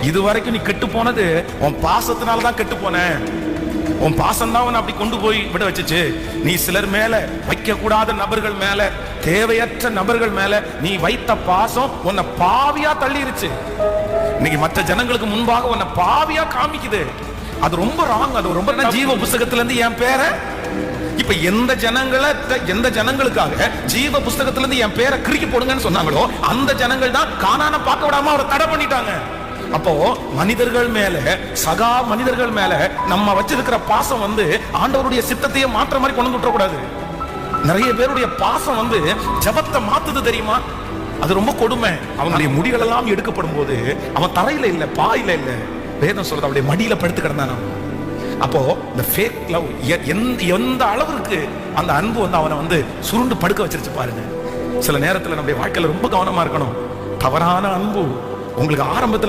இது வரைக்கும் நீ கெட்டு போனது உன் பாசத்தினால தான் கெட்டு போன. உன் பாசம் தான் உன்னை அப்படி கொண்டு போய் விட வச்சுச்சு. நீ சிலர் மேல வைக்க கூடாத நபர்கள் மேல, தேவையற்ற நபர்கள் மேல நீ வைத்த பாசம் உன்னை பாவியா தள்ளிருச்சு. இன்னைக்கு மற்ற ஜனங்களுக்கு முன்பாக உன்னை பாவியா காமிக்குது. அது ரொம்ப ராங். அது ரொம்ப ஜீவ புஸ்தகத்துல இருந்து என் பேரை இப்ப எந்த ஜனங்களுக்காக ஜீவ புஸ்தகத்துல இருந்து என் பேரை கிறுக்கி போடுங்கன்னு சொன்னாங்களோ அந்த ஜனங்கள் தான் கானானை பார்க்க விடாம அவரை தடை பண்ணிட்டாங்க. அப்போ மனிதர்கள் மேல, சகா மனிதர்கள் மேல நம்ம வச்சிருக்கிற பாசம் ஆண்டவருடைய சித்தத்தையே மாற்ற மாதிரி கொண்டு விட்டுற கூடாது. நிறைய பேருடைய பாசம் ஜபத்தை மாத்துது தெரியுமா? அது ரொம்ப கொடுமை. அவங்களுடைய முடிகள் எல்லாம் எடுக்கப்படும் போது அவன் தரையில இல்ல, பாயில இல்ல, வேதம் சொல்றது அவருடைய மடியில படுத்து கிடந்தானா. அப்போ இந்த ஃபேக் லவ் எந்த அளவுக்கு அந்த அன்பு அவனை சுருண்டு படுக்க வச்சிருச்சு பாருங்க. சில நேரத்துல நம்முடைய வாழ்க்கையில ரொம்ப கவனமா இருக்கணும். தவறான அன்பு உங்களுக்கு ஆரம்பத்துல